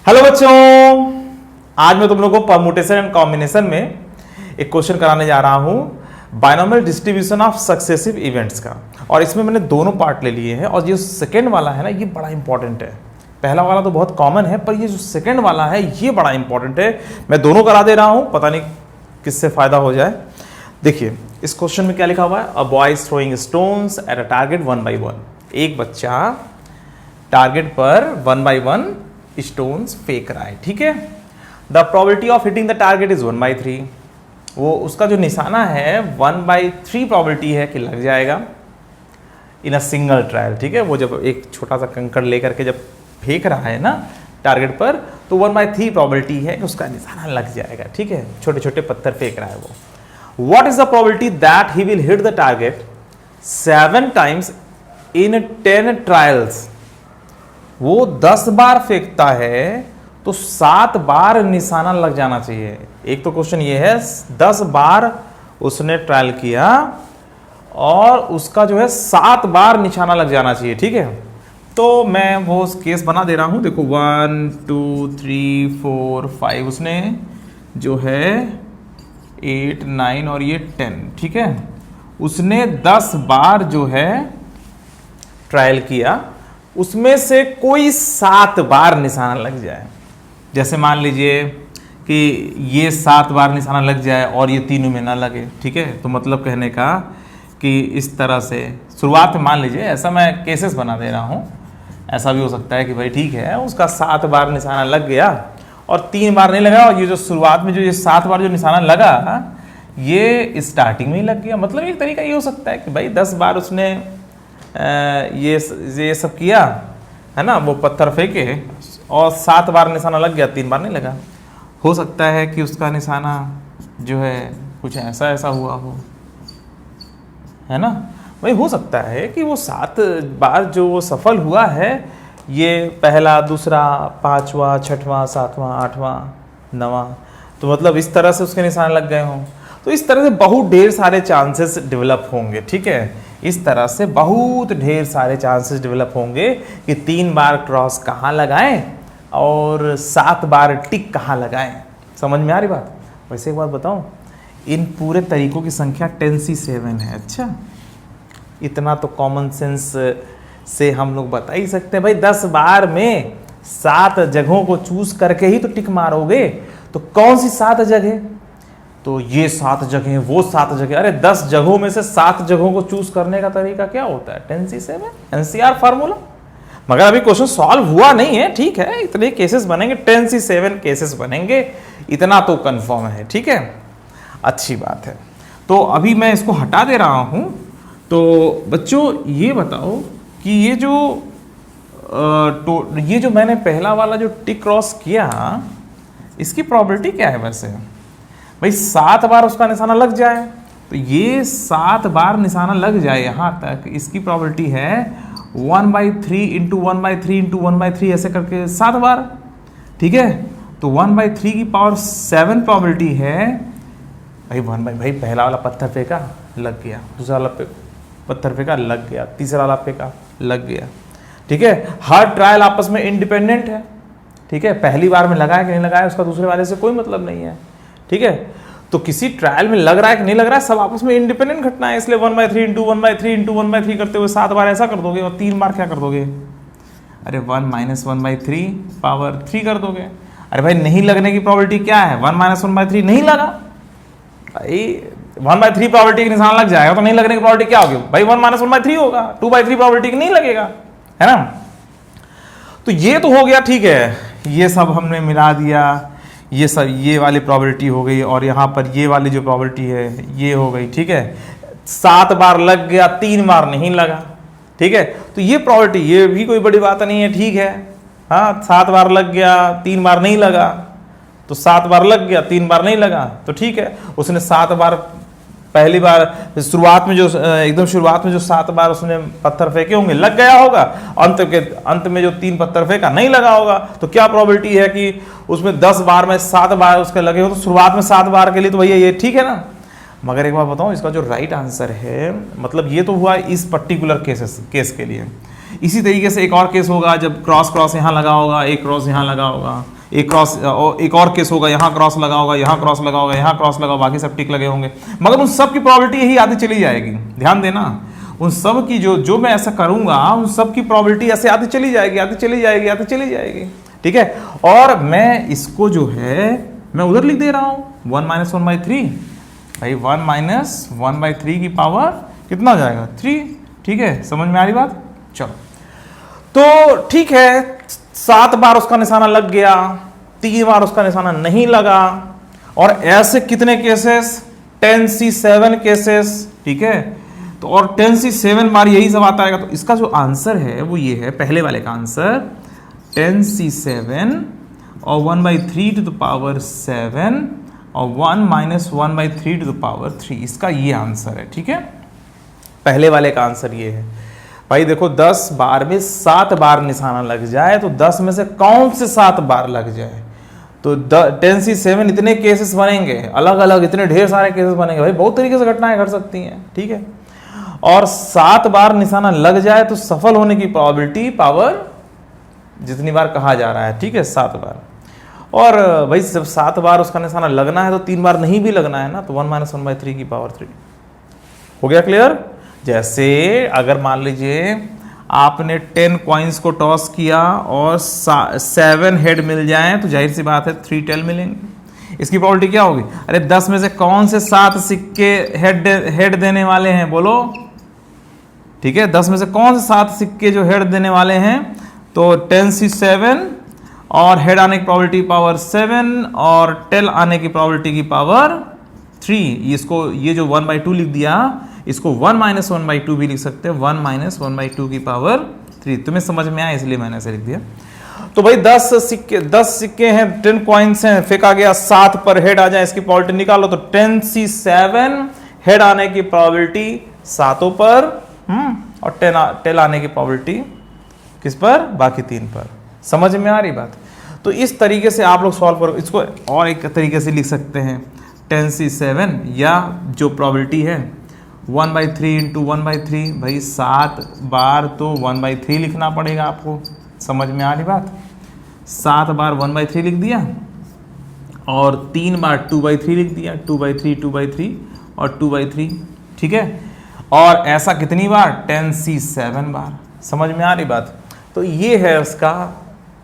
Hello बच्चों, आज मैं तुम लोगों को परमुटेशन एंड कॉम्बिनेशन में एक क्वेश्चन कराने जा रहा हूं binomial distribution of successive events का। और इसमें मैंने दोनों पार्ट ले लिए हैं और जो सेकंड वाला है ना, ये बड़ा इंपॉर्टेंट है। पहला वाला तो बहुत कॉमन है, पर ये जो सेकंड वाला है ये बड़ा इंपॉर्टेंट है। मैं दोनों करा दे रहा हूं, पता नहीं किससे फायदा हो जाए। देखिए इस क्वेश्चन में क्या लिखा हुआ है, a boy is throwing stones at a target 1 by 1। एक बच्चा टारगेट पर 1 by 1 स्टोन्स फेंक रहा है, ठीक है। The probability of hitting the target is 1 by 3। वो उसका जो निशाना है 1 by 3 प्रोबेबिलिटी है कि लग जाएगा इन अ सिंगल ट्रायल, ठीक है। वो जब एक छोटा सा कंकड़ लेकर के जब फेंक रहा है ना टारगेट पर, तो 1 by 3 प्रोबेबिलिटी है कि उसका निशाना लग जाएगा, ठीक है। छोटे छोटे पत्थर फेंक रहा है वो। What is the probability that he will hit the target 7 times in 10 trials. वो 10 बार फेंकता है तो 7 बार निशाना लग जाना चाहिए। एक तो क्वेश्चन ये है, 10 बार उसने ट्रायल किया और उसका जो है 7 बार निशाना लग जाना चाहिए, ठीक है। तो मैं वो केस बना दे रहा हूं। देखो 1 2 3 4 5 उसने जो है 8 9 और ये 10, ठीक है। उसने 10 बार जो है ट्रायल किया, उसमें से कोई 7 बार निशाना लग जाए। जैसे मान लीजिए कि ये 7 बार निशाना लग जाए और ये तीनों में ना लगे, ठीक है। तो मतलब कहने का कि इस तरह से शुरुआत में मान लीजिए, ऐसा मैं केसेस बना दे रहा हूँ। ऐसा भी हो सकता है कि भाई ठीक है उसका 7 बार निशाना लग गया और 3 बार नहीं लगा, और ये जो शुरुआत में जो ये 7 बार जो निशाना लगा ये स्टार्टिंग में ही लग गया। मतलब एक तरीका ये हो सकता है कि भाई 10 बार उसने ये सब किया है ना, वो पत्थर फेंके और 7 बार निशाना लग गया, 3 बार नहीं लगा। हो सकता है कि उसका निशाना जो है कुछ ऐसा हुआ हो, है ना। वही हो सकता है कि वो 7 बार जो वो सफल हुआ है, ये पहला, दूसरा, 5वां, 6वां, 7वां, 8वां, 9वां, तो मतलब इस तरह से उसके निशान लग गए हों। तो इस तरह से बहुत ढेर सारे चांसेस डेवलप होंगे, ठीक है। इस तरह से बहुत ढेर सारे चांसेस डेवलप होंगे कि 3 बार क्रॉस कहाँ लगाएं और 7 बार टिक कहाँ लगाएं। समझ में आ रही बात। वैसे एक बात बताऊं, इन पूरे तरीकों की संख्या 10c7 है। अच्छा, इतना तो कॉमन सेंस से हम लोग बता ही सकते हैं। भाई 10 बार में 7 जगहों को चूज करके ही तो टिक मारोगे, तो कौन सी 7 जगह? तो ये 7 जगह, वो 7 जगह। अरे 10 जगहों में से 7 जगहों को चूज करने का तरीका क्या होता है? 10c7 NCR formula. मगर अभी क्वेश्चन सॉल्व हुआ नहीं है, ठीक है। इतने केसेस बनेंगे, 10c7 केसेस बनेंगे, इतना तो कंफर्म है, ठीक है। अच्छी बात है। तो अभी मैं इसको हटा दे रहा हूं। तो बच्चों ये बताओ कि ये जो मैंने पहला वाला जो टिक क्रॉस किया, इसकी प्रोबेबिलिटी क्या है वैसे? भाई 7 बार उसका निशाना लग जाए, तो ये 7 बार निशाना लग जाए यहाँ तक, इसकी प्रोबेबिलिटी है 1 by 3 into 1 by 3 into 1 by 3 ऐसे करके 7 बार, ठीक है। तो 1 by 3 की पावर 7 प्रोबेबिलिटी है। भाई पहला वाला पत्थर फेंका लग गया, दूसरा वाला पत्थर फेंका लग गया, तीसरा वाला फेंका लग गया, ठीक है। हर ट्रायल आपस में इंडिपेंडेंट है, ठीक है। पहली बार में लगाया कि नहीं लगाया उसका दूसरे वाले से कोई मतलब नहीं है, ठीक है। तो किसी ट्रायल में लग रहा है कि नहीं लग रहा है, सब आपस में इंडिपेंडेंट घटना है। इसलिए 1 by 3 into 1 by 3 into 1 by 3 करते हुए 7 बार ऐसा कर दोगे और 3 बार क्या कर दोगे? अरे 1 - 1 by 3 पावर 3 कर दोगे। अरे भाई नहीं लगने की प्रोबेबिलिटी क्या है? 1 - 1 by 3 नहीं लगा भाई, 1 by 3 प्रोबेबिलिटी के निशान लग जाएगा, तो नहीं लगने की प्रोबेबिलिटी क्या होगी भाई? 1 - 1 by 3 होगा। 2 by 3 प्रोबेबिलिटी नहीं लगेगा, है ना। तो ये तो हो गया, ठीक है। ये सब हमने मिला दिया, ये सब, ये वाली प्रोबेबिलिटी हो गई, और यहाँ पर ये वाली जो प्रोबेबिलिटी है ये हो गई, ठीक है। 7 बार लग गया, 3 बार नहीं लगा, ठीक है। तो ये प्रोबेबिलिटी, ये भी कोई बड़ी बात नहीं है, ठीक है। हाँ 7 बार लग गया, 3 बार नहीं लगा, तो 7 बार लग गया, 3 बार नहीं लगा, तो ठीक है। उसने 7 बार, पहली बार शुरुआत में जो एकदम शुरुआत में जो 7 बार उसने पत्थर फेंके होंगे लग गया होगा, अंत में जो 3 पत्थर फेंका नहीं लगा होगा। तो क्या प्रोबेबिलिटी है कि उसमें 10 बार में 7 बार उसके लगे हो, तो शुरुआत में 7 बार के लिए तो भैया ये ठीक है ना। मगर एक बार बताऊं, इसका जो राइट आंसर है, मतलब ये तो हुआ इस पर्टिकुलर केस के लिए। इसी तरीके से एक और केस होगा जब क्रॉस यहाँ लगा होगा, एक क्रॉस यहाँ लगा होगा, एक क्रॉस, एक और केस होगा यहाँ क्रॉस लगा होगा, यहाँ क्रॉस लगा होगा, यहाँ क्रॉस लगा होगा, बाकी सब टिक लगे होंगे, मगर उन सब की प्रोबेबिलिटी यही आती चली जाएगी। ध्यान देना, उन सब की जो मैं ऐसा करूंगा उन सब की प्रोबेबिलिटी ऐसे आती चली जाएगी, आती चली जाएगी, आती चली जाएगी। ठीक है, और मैं इसको जो है मैं उधर लिख दे रहा हूं 1 - 1/3 भाई, 1 - 1/3 की पावर कितना हो जाएगा 3। ठीक है, समझ में आ रही बात। चलो तो ठीक है, 7 बार उसका निशाना लग गया, 3 बार उसका निशाना नहीं लगा, और ऐसे कितने केसेस 10C7 केसेस। ठीक है, तो और 10C7 बार यही सब आता है, तो इसका जो आंसर है वो ये है, पहले वाले का आंसर 10C7 और 1/3 टू द पावर 7 और 1 - 1/3 टू द पावर 3, इसका ये आंसर है। ठीक है, पहले वाले का आंसर ये है भाई। देखो 10 बार में 7 बार निशाना लग जाए तो 10 में से कौन से 7 बार लग जाए, तो 10C7 इतने केसेस बनेंगे, अलग अलग इतने ढेर सारे केसेस बनेंगे भाई, बहुत तरीके से घटनाएं घट सकती हैं। ठीक है, और 7 बार निशाना लग जाए तो सफल होने की प्रोबेबिलिटी पावर जितनी बार कहा जा रहा है, ठीक है 7 बार, और भाई जब 7 बार उसका निशाना लगना है तो 3 बार नहीं भी लगना है ना, तो 1 - 1/3 की पावर 3। हो गया क्लियर। जैसे अगर मान लीजिए आपने 10 कॉइन्स को टॉस किया और 7 हेड मिल जाएं, तो जाहिर सी बात है 3 टेल मिलेंगे। इसकी प्रोबेबिलिटी क्या होगी, अरे 10 में से कौन से 7 सिक्के हेड देने वाले हैं बोलो। ठीक है, 10 में से कौन से 7 सिक्के जो हेड देने वाले हैं, तो 10C7 और हेड आने की प्रोबेबिलिटी पावर 7 और टेल आने की प्रोबेबिलिटी की पावर 3। इसको ये जो 1/2 लिख दिया, इसको 1 - 1/2 भी लिख सकते हैं, 1 - 1/2 की पावर 3। तुम्हें समझ में आया इसलिए मैंने ऐसे लिख दिया। तो भाई 10 सिक्के हैं, 10 कॉइन्स हैं, फेंका गया, 7 पर हेड आ जाए, इसकी प्रोबेबिलिटी निकालो, तो 10C7 हेड आने की प्रोबेबिलिटी 7 पर, और टेल आने की प्रोबेबिलिटी किस पर, बाकी 3 पर। समझ में आ रही बात। तो इस तरीके से आप लोग सॉल्व करो इसको, और एक तरीके से लिख सकते हैं 10C7, या जो प्रोबेबिलिटी है 1/3 × 1/3, भाई 7 बार तो 1/3 लिखना पड़ेगा आपको। समझ में आ रही बात। 7 बार 1/3 लिख दिया, और 3 बार 2/3 लिख दिया, 2/3 2/3 और 2/3। ठीक है, और ऐसा कितनी बार 10C7 बार। समझ में आ रही बात। तो ये है उसका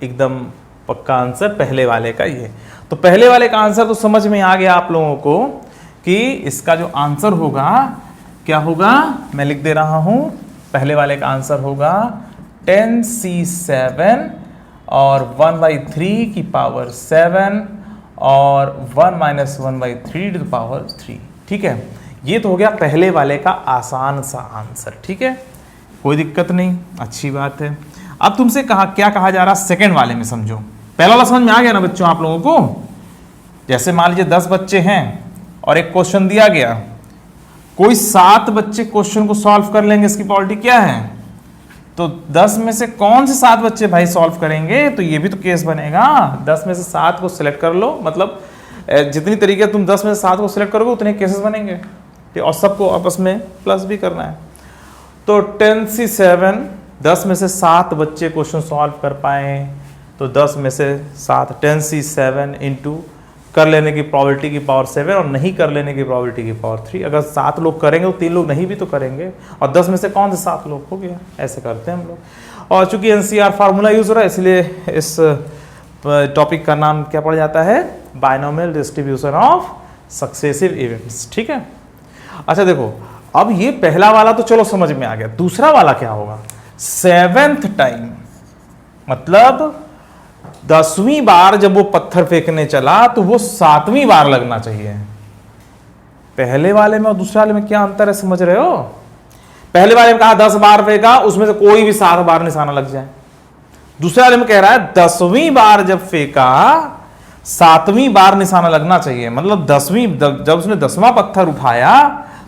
एकदम पक्का आंसर, पहले वाले का ये। तो पहले वाले का आंसर तो समझ में आ गया आप लोगों को कि इसका जो आंसर होगा क्या होगा, मैं लिख दे रहा हूं, पहले वाले का आंसर होगा 10C7 और 1/3 की पावर 7 और 1 - 1/3 टू द पावर 3। ठीक है, ये तो हो गया पहले वाले का आसान सा आंसर। ठीक है, कोई दिक्कत नहीं, अच्छी बात है। अब तुमसे क्या कहा जा रहा सेकंड वाले में, समझो। पहला वाला समझ में आ गया ना बच्चों आप लोगों को। जैसे मान लीजिए 10 बच्चे हैं और एक क्वेश्चन दिया गया, कोई 7 बच्चे क्वेश्चन को सॉल्व कर लेंगे, इसकी प्रोबेबिलिटी क्या है, तो 10 में से कौन से 7 बच्चे भाई सॉल्व करेंगे, तो ये भी तो केस बनेगा। 10 में से 7 को सिलेक्ट कर लो, मतलब जितनी तरीके तुम 10 में से 7 को सिलेक्ट करोगे उतने केसेस बनेंगे, और सबको आपस में प्लस भी करना है। तो 10C7, 10 में से 7 बच्चे क्वेश्चन सॉल्व कर पाए, तो 10 में से 7 10C7 इंटू कर लेने की प्रोबेबिलिटी की पावर 7 और नहीं कर लेने की प्रोबेबिलिटी की पावर 3। अगर 7 लोग करेंगे तो 3 लोग नहीं भी तो करेंगे, और 10 में से कौन से 7 लोग, हो गया। ऐसे करते हैं हम लोग। और चूंकि NCR फार्मूला यूज हो रहा है, इसलिए इस टॉपिक का नाम क्या पड़ जाता है, binomial distribution of successive events. ठीक है, अच्छा देखो, अब ये पहला वाला तो चलो समझ में आ गया। दूसरा वाला क्या होगा, 7th टाइम, मतलब 10वीं बार जब वो पत्थर फेंकने चला तो वो 7वीं बार लगना चाहिए। पहले वाले में और दूसरे वाले में क्या अंतर है, समझ रहे हो। पहले वाले में कहा 10 बार फेंका, उसमें से कोई भी 7 बार निशाना लग जाए। दूसरे वाले में कह रहा है 10वीं बार जब फेंका 7वीं बार निशाना लगना चाहिए, मतलब 10वीं जब उसने 10वां पत्थर उठाया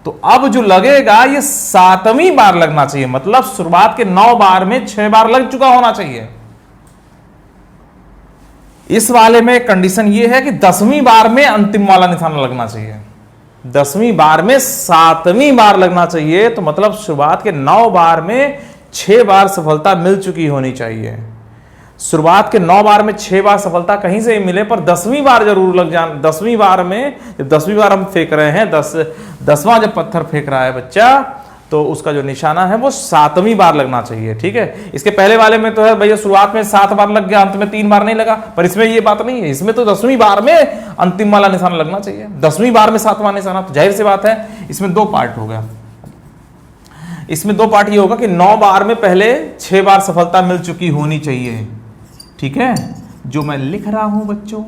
तो अब जो लगेगा ये 7वीं बार लगना चाहिए, मतलब शुरुआत के 9 बार में 6 बार लग चुका होना चाहिए। इस वाले में कंडीशन ये है कि 10वीं बार में अंतिम वाला निशाना लगना चाहिए, 10वीं बार में 7वीं बार लगना चाहिए, तो मतलब शुरुआत के 9 बार में 6 बार सफलता मिल चुकी होनी चाहिए। शुरुआत के 9 बार में 6 बार सफलता कहीं से मिले, पर 10वीं बार जरूर लग जाए। 10वीं बार में, जब 10वीं बार हम फेंक रहे हैं, 10वां जब पत्थर फेंक रहा है बच्चा, तो उसका जो निशाना है वो 7वीं बार लगना चाहिए। ठीक है, इसके पहले वाले में तो है भैया शुरुआत में 7 बार लग गया, अंत में 3 बार नहीं लगा, पर इसमें ये बात नहीं है। इसमें तो 10वीं बार में अंतिम वाला निशाना लगना चाहिए, 10वीं बार में 7वां निशाना। तो जाहिर सी बात है इसमें 2 पार्ट हो गया। इसमें 2 पार्ट ये होगा कि 9 बार में पहले 6 बार सफलता मिल चुकी होनी चाहिए। ठीक है, जो मैं लिख रहा हूं बच्चों,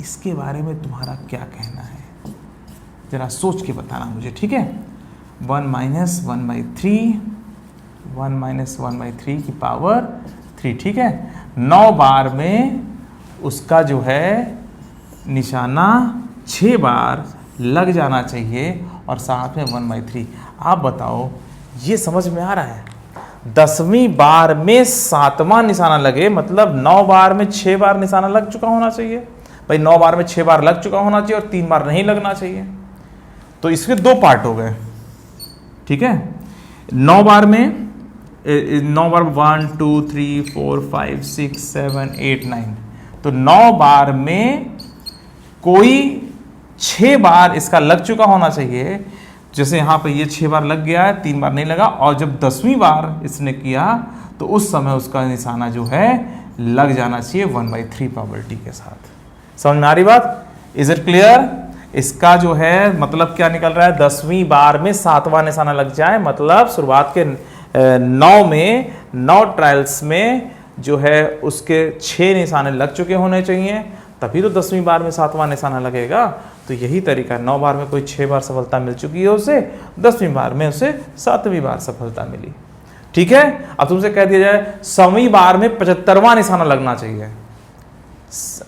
इसके बारे में तुम्हारा क्या कहना है, जरा सोच के बताना मुझे। ठीक है, 1 माइनस 1/3, 1 माइनस 1/3 की पावर 3। ठीक है, 9 बार में उसका जो है निशाना 6 बार लग जाना चाहिए और साथ में 1/3। आप बताओ, ये समझ में आ रहा है? 10वीं बार में 7वां निशाना लगे, मतलब 9 बार में 6 बार निशाना लग चुका होना चाहिए। भाई 9 बार में 6 बार लग चुका होना चाहिए और 3 बार नहीं लगना चाहिए। तो इसके 2 पार्ट हो गए। ठीक है, 9 बार में 1 2 3 4 5 6 7 8 9, तो 9 बार में कोई 6 बार इसका लग चुका होना चाहिए। जैसे यहाँ पे ये 6 बार लग गया है, 3 बार नहीं लगा, और जब 10वीं बार इसने किया तो उस समय उसका निशाना जो है लग जाना चाहिए 1/3 प्रोबेबिलिटी के साथ। समझ में आ रही बात? Is it clear? इसका जो है मतलब क्या निकल रहा है, 10वीं बार में 7वां निशाना लग जाए, मतलब शुरुआत के 9 ट्रायल्स में जो है उसके 6 निशाने लग चुके होने चाहिए, तभी तो 10वीं बार में 7वां निशाना लगेगा। तो यही तरीका, 9 बार में कोई 6 बार सफलता मिल चुकी है उसे, 10वीं बार में उसे 7वीं बार सफलता मिली। ठीक है, अब तुमसे कह दिया जाए 100वीं बार में 75वां निशाना लगना चाहिए।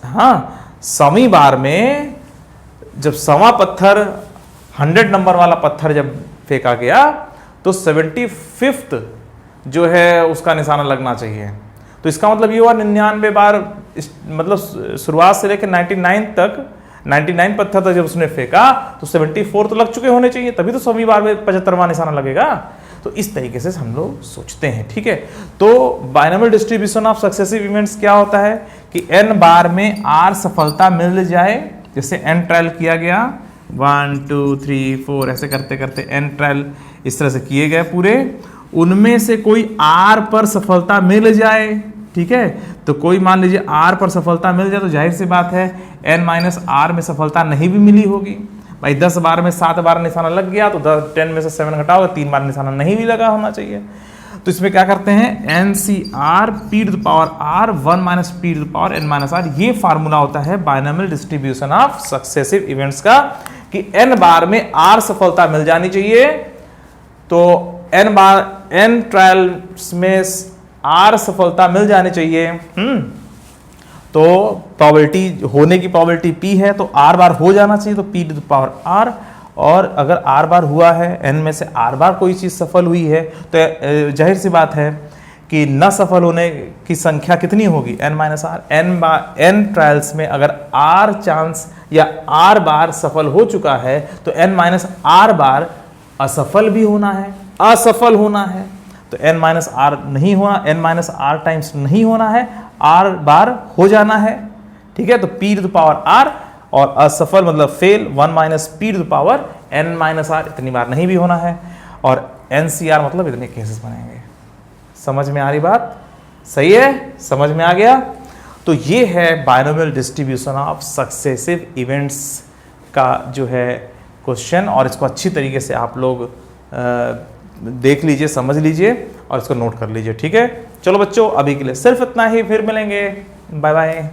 हाँ, 100वीं बार में जब 100वां पत्थर 100 नंबर वाला पत्थर जब फेंका गया तो 75th जो है उसका निशाना लगना चाहिए। तो इसका मतलब ये हुआ 99 बार, मतलब शुरुआत से लेकर 99 तक, 99 पत्थर तक जब उसने फेंका तो 74 तो लग चुके होने चाहिए, तभी तो 100वीं बार में 75वां निशाना लगेगा। तो इस तरीके से हम लोग सोचते हैं। ठीक है, तो binomial distribution of successive events क्या होता है कि n बार में r सफलता मिल जाए, जैसे n ट्रायल किया गया, 1 2 3 4 ऐसे करते करते n ट्रायल इस तरह से किए गए पूरे, उनमें से कोई r पर सफलता मिल जाए। ठीक है, तो कोई मान लीजिए r पर सफलता मिल जाए, तो जाहिर सी बात है n - r में सफलता नहीं भी मिली होगी। भाई 10 बार में 7 बार निशाना लग गया, तो 10 में से 7 घटाओगे, 3 बार निशाना नहीं भी लगा होना चाहिए। तो इसमें क्या करते हैं, NCR p⁻r 1 - p⁻n - r, ये फार्मूला होता है binomial distribution of successive events का, कि n बार में r सफलता मिल जानी चाहिए। तो n ट्रायल्स में r सफलता मिल जानी चाहिए। तो प्रोबेबिलिटी होने की प्रोबेबिलिटी p है, तो r बार हो जाना चाहिए, तो p⁻r। और अगर r बार हुआ है, n में से r बार कोई चीज़ सफल हुई है, तो जाहिर सी बात है कि न सफल होने की संख्या कितनी होगी, n - r। n ट्रायल्स में अगर r चांस या r बार सफल हो चुका है, तो n - r बार असफल भी होना है, असफल होना है। तो n - r नहीं होना, n - r टाइम्स नहीं होना है, r बार हो जाना है। ठीक है, तो p⁻r, और असफल मतलब फेल 1 - p⁻n - r इतनी बार नहीं भी होना है, और NCR मतलब इतने केसेस बनेंगे। समझ में आ रही बात? सही है, समझ में आ गया? तो ये है binomial distribution of successive events का जो है क्वेश्चन, और इसको अच्छी तरीके से आप लोग देख लीजिए, समझ लीजिए और इसको नोट कर लीजिए। ठीक है, चलो बच्चों, अभी के लिए सिर्फ इतना ही, फिर मिलेंगे, बाय बाय।